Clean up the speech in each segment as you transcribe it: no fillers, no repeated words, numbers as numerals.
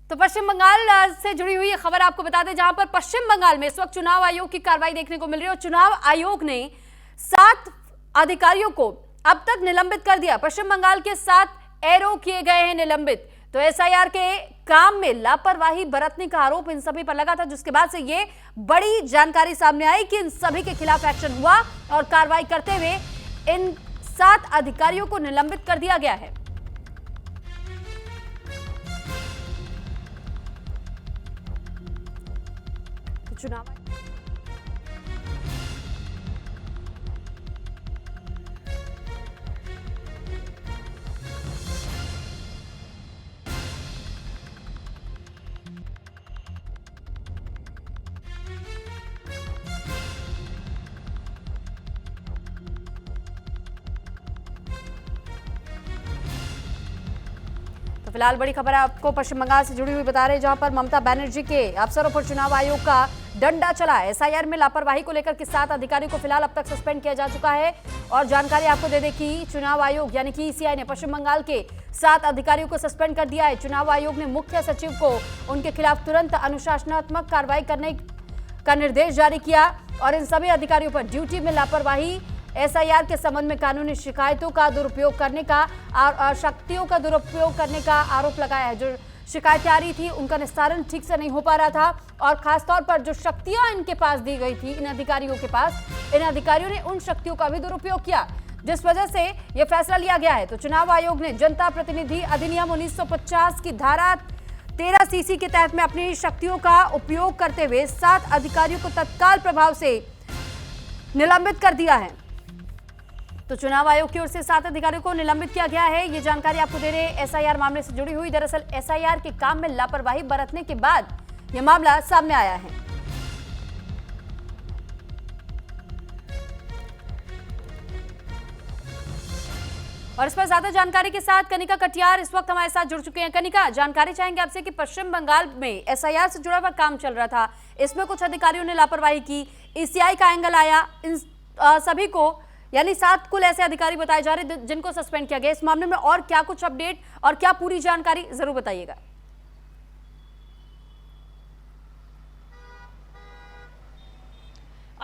तो पश्चिम बंगाल से जुड़ी हुई ये खबर आपको बता दें, जहां पर पश्चिम बंगाल में इस वक्त चुनाव आयोग की कार्रवाई देखने को मिल रही है और चुनाव आयोग ने 7 अधिकारियों को अब तक निलंबित कर दिया। पश्चिम बंगाल के 7 एरो किए गए हैं निलंबित। तो एसआईआर के काम में लापरवाही बरतने का आरोप इन सभी पर लगा था, जिसके बाद से ये बड़ी जानकारी सामने आई कि इन सभी के खिलाफ एक्शन हुआ और कार्रवाई करते हुए इन 7 अधिकारियों को निलंबित कर दिया गया है। चुनाव तो फिलहाल बड़ी खबर आपको पश्चिम बंगाल से जुड़ी हुई बता रहे हैं, जहां पर ममता बनर्जी के अफसरों पर चुनाव आयोग का डंडा चला। एसआईआर में लापरवाही को लेकर के 7 अधिकारियों को फिलहाल अब तक सस्पेंड किया जा चुका है। और जानकारी आपको दे दें कि चुनाव आयोग यानी कि ईसीआई ने पश्चिम बंगाल के 7 अधिकारियों को सस्पेंड कर दिया है। चुनाव आयोग ने मुख्य सचिव को उनके खिलाफ तुरंत अनुशासनात्मक कार्रवाई करने का निर्देश जारी किया और इन सभी अधिकारियों पर ड्यूटी में लापरवाही, एसआईआर के संबंध में कानूनी शिकायतों का दुरुपयोग करने का शक्तियों का दुरुपयोग करने का आरोप लगाया है। जो शिकायतें आ रही थी उनका निस्तारण ठीक से नहीं हो पा रहा था और खासतौर पर जो शक्तियां इनके पास दी गई थी इन अधिकारियों के पास, इन अधिकारियों ने उन शक्तियों का भी दुरुपयोग किया, जिस वजह से यह फैसला लिया गया है। तो चुनाव आयोग ने जनता प्रतिनिधि अधिनियम 1950 की धारा 13 सीसी के तहत में अपनी शक्तियों का उपयोग करते हुए 7 अधिकारियों को तत्काल प्रभाव से निलंबित कर दिया है। तो चुनाव आयोग की ओर से 7 अधिकारियों को निलंबित किया गया है। ये जानकारी आपको दे रहे हैं एसआईआर मामले से जुड़ी हुई। दरअसल एसआईआर के काम में लापरवाही बरतने के बाद यह मामला सामने आया है। और इस पर ज्यादा जानकारी के साथ कनिका कटियार इस वक्त हमारे साथ जुड़ चुके हैं। कनिका, जानकारी चाहेंगे आपसे कि पश्चिम बंगाल में एसआईआर से जुड़ा हुआ काम चल रहा था, इसमें कुछ अधिकारियों ने लापरवाही की, ईसीआई का एंगल आया, इन सभी को यानी 7 कुल ऐसे अधिकारी बताए जा रहे जिनको सस्पेंड किया गया। इस मामले में और क्या कुछ अपडेट और क्या पूरी जानकारी जरूर बताइएगा।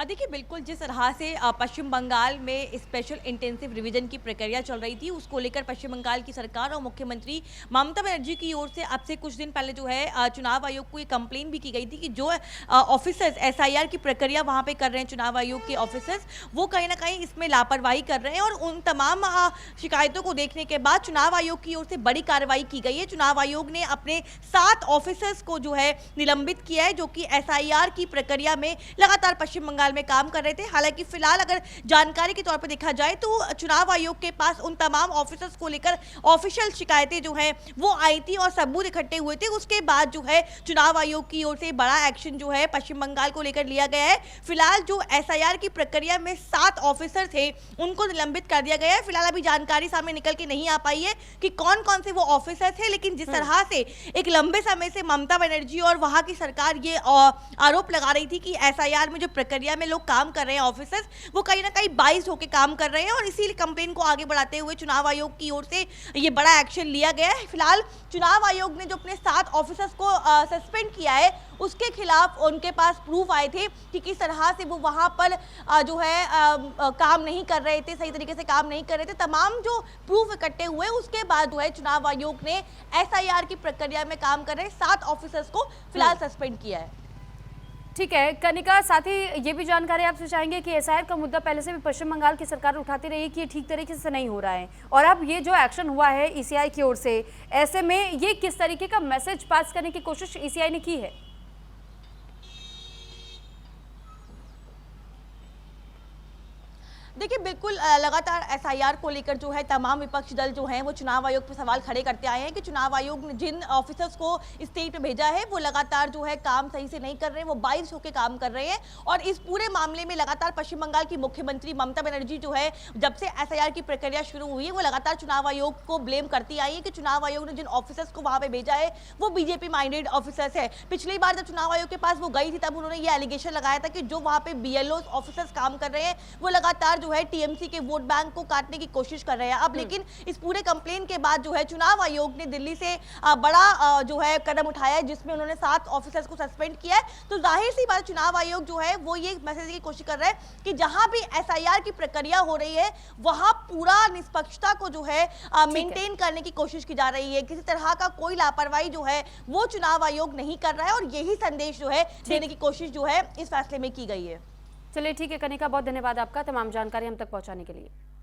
देखिए, बिल्कुल जिस तरह से पश्चिम बंगाल में स्पेशल इंटेंसिव रिवीजन की प्रक्रिया चल रही थी, उसको लेकर पश्चिम बंगाल की सरकार और मुख्यमंत्री ममता बनर्जी की ओर से अब से कुछ दिन पहले जो है चुनाव आयोग को ये कंप्लेन भी की गई थी कि जो ऑफिसर्स एसआईआर की प्रक्रिया वहाँ पे कर रहे हैं चुनाव आयोग के ऑफिसर्स, वो कहीं ना कहीं इसमें लापरवाही कर रहे हैं। और उन तमाम शिकायतों को देखने के बाद चुनाव आयोग की ओर से बड़ी कार्रवाई की गई है। चुनाव आयोग ने अपने 7 ऑफिसर्स को जो है निलंबित किया है, जो कि एसआईआर की प्रक्रिया में लगातार पश्चिम बंगाल में काम कर रहे थे। हालांकि फिलहाल अगर जानकारी के तौर पर देखा जाए तो चुनाव आयोग के पास उन तमाम ऑफिसर्स को लेकर ऑफिशियल शिकायतें जो हैं वो आई थी और सबूत इकट्ठे हुए थे। उसके बाद जो है चुनाव आयोग की ओर से बड़ा एक्शन जो है पश्चिम बंगाल को लेकर लिया गया है। फिलहाल जो एसआईआर की प्रक्रिया में 7 ऑफिसर थे उनको निलंबित कर दिया गया है। फिलहाल अभी जानकारी सामने निकल के नहीं आ पाई है कि कौन कौन से वो ऑफिसर थे, लेकिन जिस तरह से एक लंबे समय से ममता बनर्जी और वहां की सरकार ये आरोप लगा रही थी कि एसआईआर में जो प्रक्रिया में लोग काम कर रहे हैं ऑफिसर्स, वो कहीं ना कहीं बाइस होकर काम कर रहे हैं और इसीलिए कंप्लेन को आगे बढ़ाते हुए चुनाव आयोग की ओर से ये बड़ा एक्शन लिया गया है। फिलहाल चुनाव आयोग ने जो अपने 7 ऑफिसर्स को सस्पेंड किया है, उसके खिलाफ उनके पास प्रूफ आए थे कि किस तरह से वो वहां पर जो है काम नहीं कर रहे थे, सही तरीके से काम नहीं कर रहे थे। तमाम जो प्रूफ इकट्ठे हुए उसके बाद जो है चुनाव आयोग ने एसआईआर की प्रक्रिया में काम कर रहे 7 ऑफिसर्स को फिलहाल सस्पेंड किया है। ठीक है कनिका, साथ ही ये भी जानकारी आपसे चाहेंगे कि एसआईआर का मुद्दा पहले से भी पश्चिम बंगाल की सरकार उठाती रही कि ये ठीक तरीके से नहीं हो रहा है और अब ये जो एक्शन हुआ है ईसीआई की ओर से, ऐसे में ये किस तरीके का मैसेज पास करने की कोशिश ईसीआई ने की है? देखिए, बिल्कुल लगातार एसआईआर को लेकर जो है तमाम विपक्षी दल जो हैं वो चुनाव आयोग पर सवाल खड़े करते आए हैं कि चुनाव आयोग ने जिन ऑफिसर्स को स्टेट में भेजा है वो लगातार जो है काम सही से नहीं कर रहे हैं, वो बाइस होकर काम कर रहे हैं। और इस पूरे मामले में लगातार पश्चिम बंगाल की मुख्यमंत्री ममता बनर्जी जो है जब से एसआईआर की प्रक्रिया शुरू हुई है वो लगातार चुनाव आयोग को ब्लेम करती आई है कि चुनाव आयोग ने जिन ऑफिसर्स को वहां पर भेजा है वो बीजेपी माइंडेड ऑफिसर्स है। पिछली बार जब चुनाव आयोग के पास वो गई थी तब उन्होंने ये एलिगेशन लगाया था कि जो वहां पे बीएलओ ऑफिसर्स काम कर रहे हैं वो लगातार जो जो है टीएमसी के वोट बैंक को काटने की कोशिश कर रहे हैं। अब लेकिन इस पूरे कंप्लेन के बाद जो है चुनाव आयोग ने दिल्ली से बड़ा जो है कदम उठाया है, जिसमें उन्होंने 7 ऑफिसर्स को सस्पेंड किया है। तो जाहिर सी बात, चुनाव आयोग जो है वो ये मैसेज की कोशिश कर रहा है कि जहां भी एसआईआर की प्रक्रिया हो रही है वहां पूरा निष्पक्षता को जो है मेंटेन करने की कोशिश की जा रही है। किसी तरह का कोई लापरवाही जो है वो चुनाव आयोग नहीं कर रहा है, और यही संदेश जो है देने की कोशिश जो है इस फैसले में की गई है। चलिए ठीक है कनिका, बहुत धन्यवाद आपका तमाम जानकारी हम तक पहुंचाने के लिए।